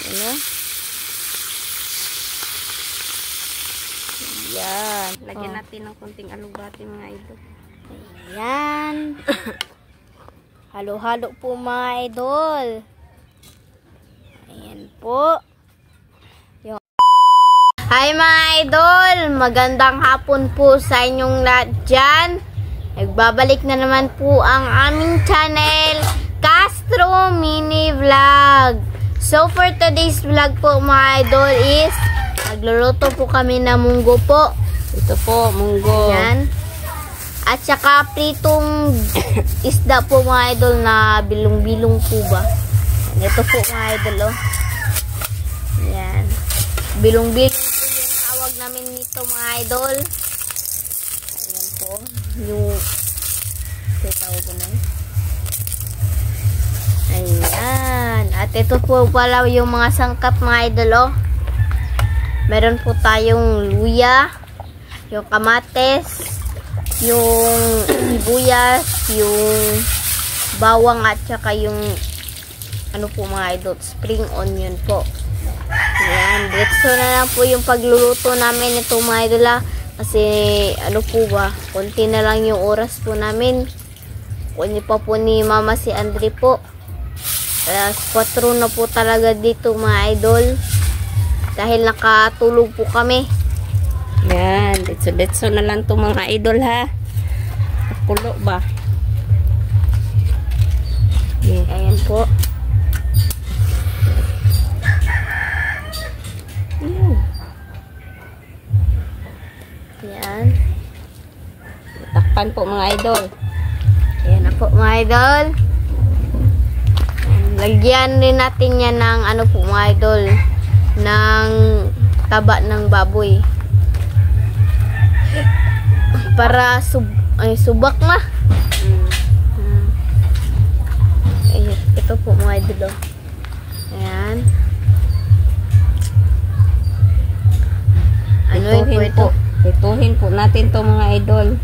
Ano? Yan. Lagyan natin ng konting alubati mga idol. Yan. Halo-halo po mga idol. Ayan po. Hi mga idol! Magandang hapon po sa inyong lahat dyan. Nagbabalik na naman po ang aming channel, Castro Mini Vlog. So for today's vlog po mga idol is nagluluto po kami ng munggo po. Ito po, munggo. Ayan. At saka pritong isda po mga idol na bilong-bilong po ba. Ito po mga idol oh. Ayan. Bilong-bilong po yung tawag namin nito mga idol. Ayan po. Yung tawag ko na. Ayan. At ito po pala yung mga sangkap mga idol oh. Meron po tayong luya, yung kamates, yung sibuyas, yung bawang at saka yung ano po mga idol, spring onion po. Ayan, diretso na lang po yung pagluluto namin ito mga idol kasi ano po ba, konti na lang yung oras po namin. Kunti pa po ni mama si Andre po. Alas 4 na po talaga dito mga idol dahil nakatulog po kami. Yan, detso na lang to mga idol ha. Kulo ba? Ayan po. Ayan. Takpan po mga idol. Ayan na po mga idol. Lagyan rin natin yan ng ano po mga idol, ng taba ng baboy. Para subak na. Ayan, ito po mga idol. Ayan. Ano yun po ito? Prituhin po natin to mga idol.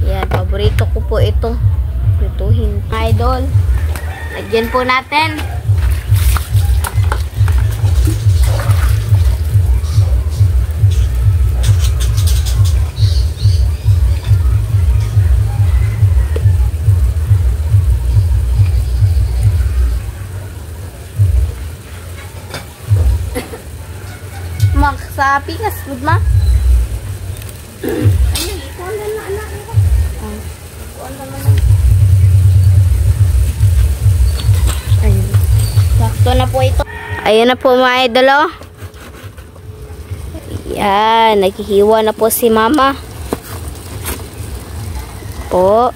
Ayan, paborito ko po ito. Prituhin. Mga idol. Lagyan po natin. Sa pikas, good ma? Ayun. Sakto na po ito. Ayun na po mga idol oh. Ayan, naghihiwa na po si mama. Po.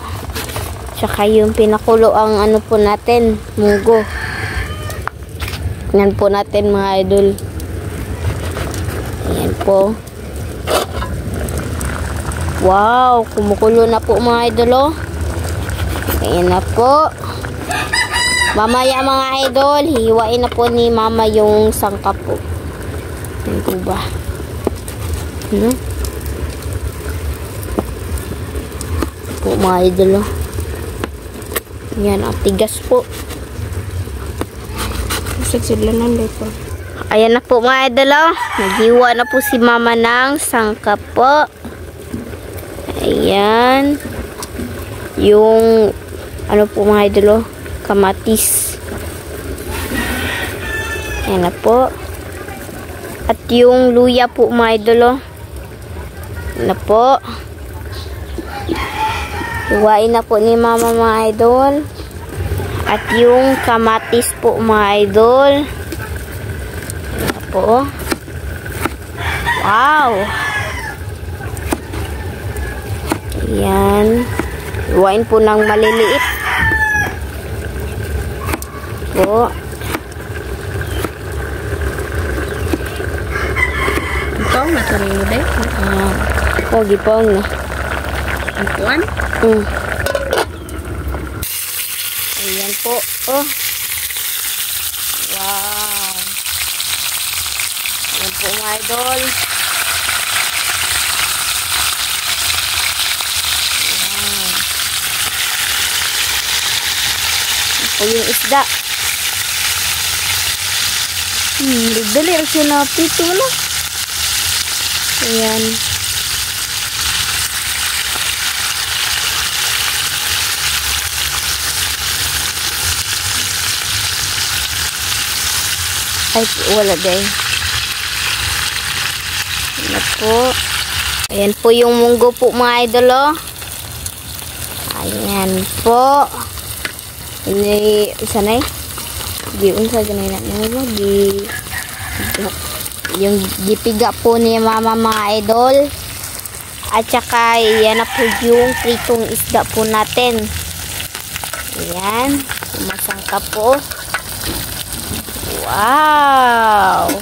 Tsaka yung pinakulo ang ano po natin, munggo. Yan po natin mga idol. Ayan po. Wow, kumukulo na po mga idol oh. Ayan na po. Mamaya mga idol, hiwain na po ni mama yung sangkap po. Ayan po ba? Po mga idol oh. Ayan, ang tigas po. Sagsilanan dito. Ayan na po mga idol oh. Naghiwa na po si mama ng sangkap po. Ayan. Yung ano po mga idol oh, kamatis. Ayan na po. At yung luya po mga idol oh. Ayan na po. Hiwain na po ni mama mga idol. At yung kamatis po mga idol. Po. Wow. Ayan. Iwain po ng maliliit. Po. Ito, matuloy na Pogi pong na. ang kuwan. Ayan po. Oh. Wow. Ayan po mga idol. Ayan. Ayan po yung isda. Dali lang siya na pito na. Ayan. Ay, wala day. Ayan po. Ayan po yung munggo po mga idol, oh. Ayan po. Ini, isa na eh. Unsa ganay na mo yung gipiga po ni mama mga idol. At saka yan na po yung pritong isda po natin. Ayan, masangka po. Wow!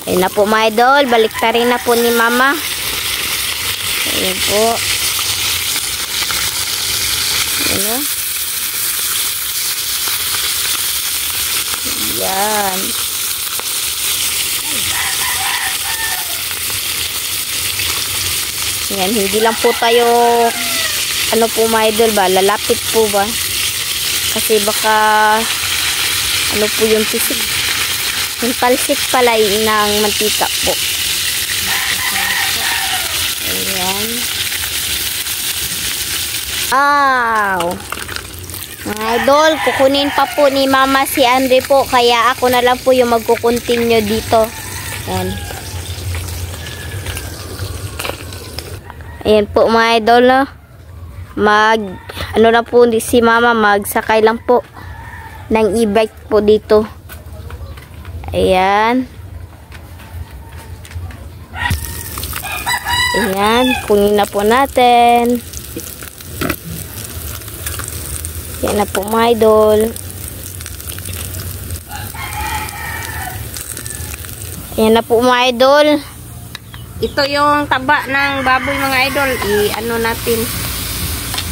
Ayan na po mga idol, baliktarin na po ni mama. Ayan po. Ayan. Yan. Yan, hindi lang po tayo ano po mga idol ba, lalapit po ba? Kasi baka ano po yung pisik. Yung talsik pala ng mantika po. Ayan. Wow! Mga idol, kukunin pa po ni mama si Andre po. Kaya ako na lang po yung magkukontinue dito. Ayan. Ayan po mga idol, no? Ano na po si mama, magsakay lang po ng e-bike po dito. Ayan. Ayan, kunin na po natin. Yan na po mga idol. Yan na po mga idol. Ito yung taba ng baboy mga idol. I-ano natin.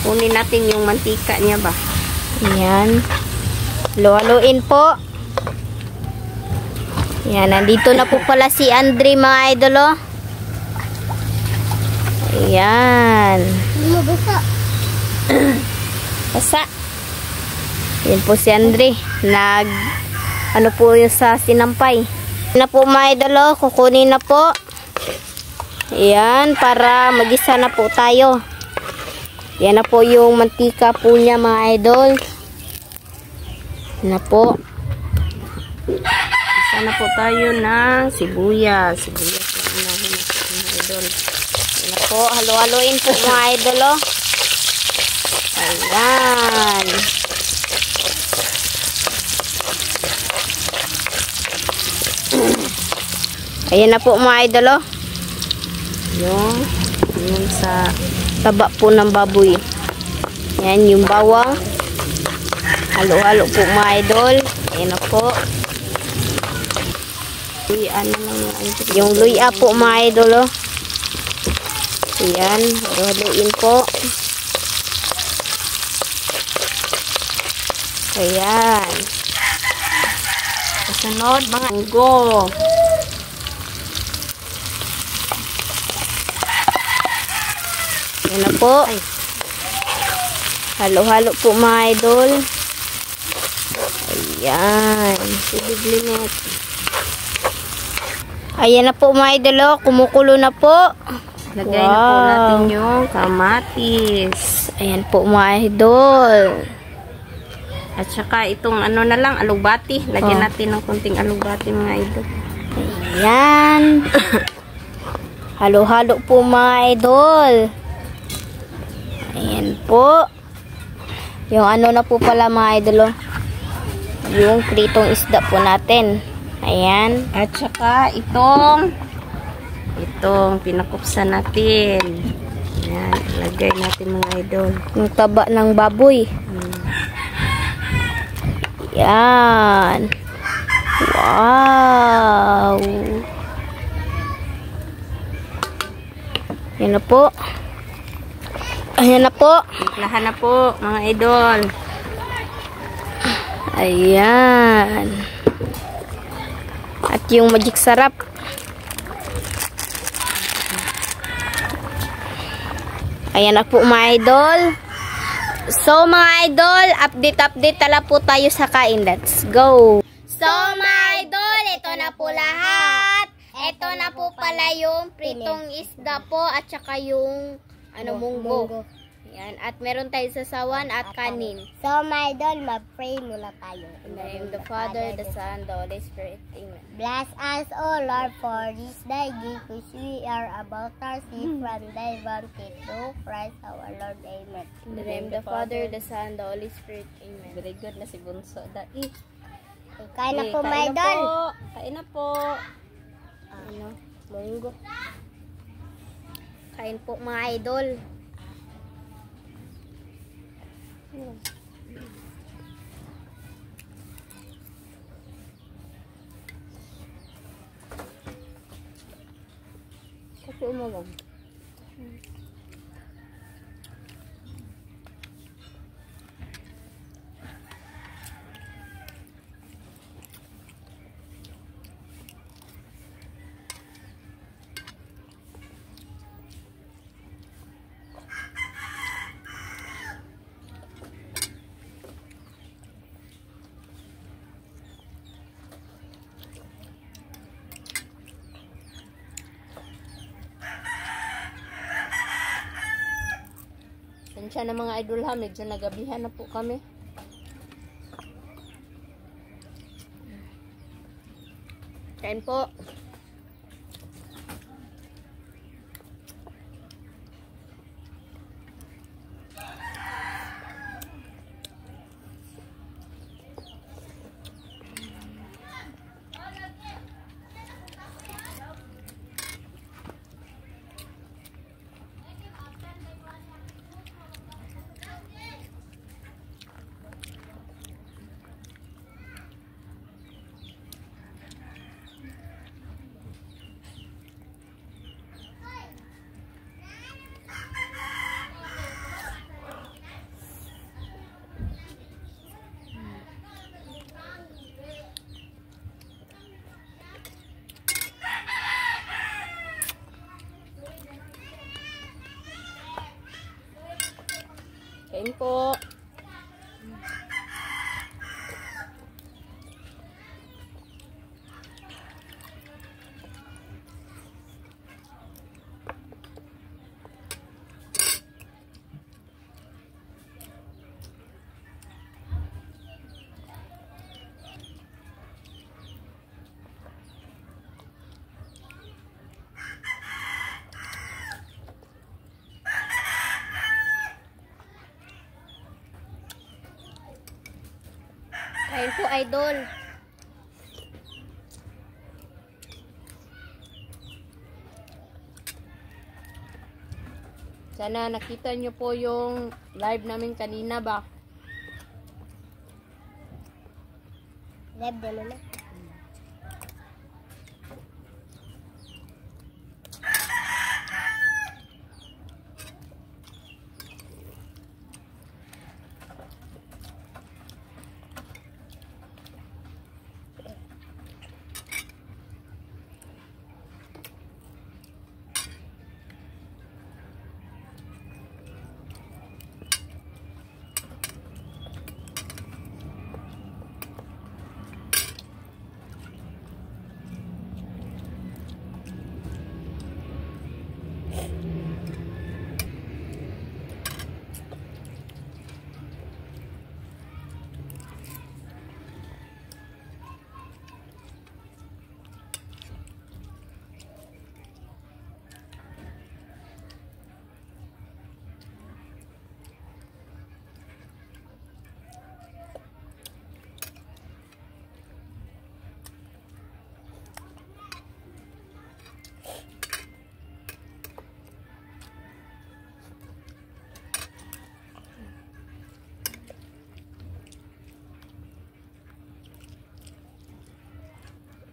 Kunin natin yung mantika niya ba. Ayan. Halo-haloin po. Yan, nandito na po pala si Andre mga idol, oh. Ayan. Basa. Basa. Yan po si Andre. Ano po yung sa sinampay. Yan na po mga idol, oh. Kukunin na po. Ayan, para magisa na po tayo. Yan na po yung mantika po niya mga idol. Yan na po. Isa na po tayo ng sibuyas. Sibuyas lang nahin mga idol. Yan na po, halo-haloin po mga idol, oh. Ayan. Ayan na po mga idol, oh. Yung sa taba po ng baboy. Yan yung bawang. Halo-halo po mga idol. Ayan na po. Yung luya po mga idol, oh. Ayan, halo-haloin po. Ayan. kasunod mga munggo. Yan na po. Halo-halo po mga idol. Ayan. Ibiglinit. Ayan na po mga idol. Oh. Kumukulo na po. Lagay na po natin yung kamatis. Ayan po mga idol. At saka itong ano na lang, alubati. Lagyan natin ng konting alubati mga idol. Ayan. Halo-halo po mga idol. Ayan po. Yung ano na po pala mga idol. Oh. Yung pritong isda po natin. Ayan. At saka itong pinakupsan natin. Ayan. Lagay natin mga idol. Yung taba ng baboy. Ayan. Wow. Ayan na po. Ayan na po. Timplahan na po mga idol. Ayan. At yung magic sarap. Ayan na po mga idol. So mga idol, update tala po tayo sa kain. Let's go. So pala yung pritong isda po at saka yung munggo. Yan. At meron tayong sasawan at kanin. So, my idol, mag-pray muna tayo. In the name of the Father, the Son, the Holy Spirit. Amen. Bless us, O Lord, for this thy gift which we are about to receive from thy bounty through Christ our Lord. Amen. In the name of the Father, the Son, the Holy Spirit. Amen. Very good na si Bunso. Kain na po, my idol. Kain na po. Munggo. Kain po, mga idol. Kasi umulog. Sensya na mga idol ha, medyo nagabihan na po kami. Kain po. Kain po. Kain po, idol. Sana nakita nyo po yung live namin kanina ba? Live din na.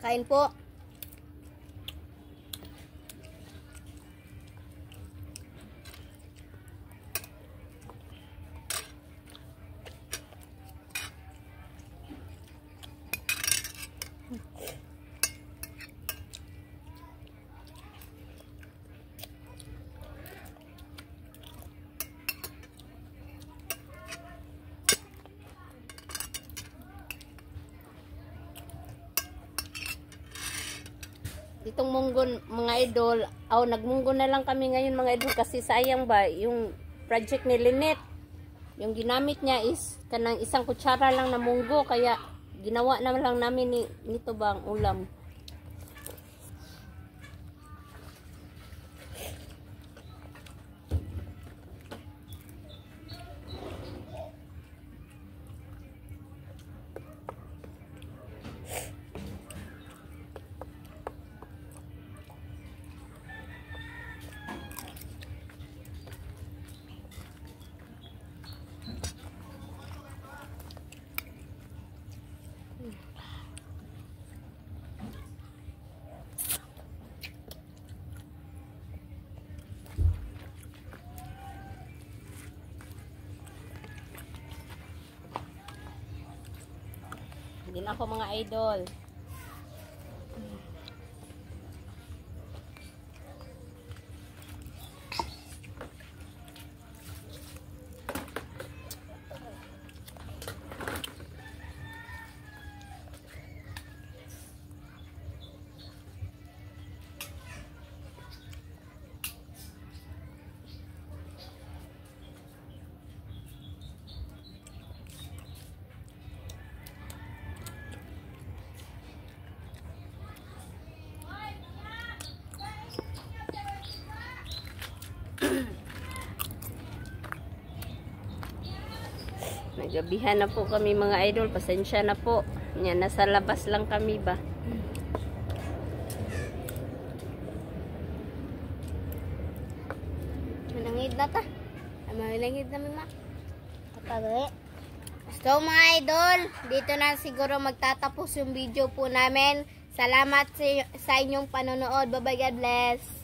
Kain po. itong munggo mga idol, nagmunggo na lang kami ngayon mga idol kasi sayang ba yung project ni Lynette. Yung ginamit niya is kanang isang kutsara lang na munggo kaya ginawa na lang namin nito ba ang ulam. Hindi na ako mga idol. Nagabihan na po kami mga idol. Pasensya na po. Yan, nasa labas lang kami ba. Manangid na ta. Manangid na mga. Kapag so mga idol, dito na siguro magtatapos yung video po namin. Salamat sa inyong panonood. Bye bye, God bless.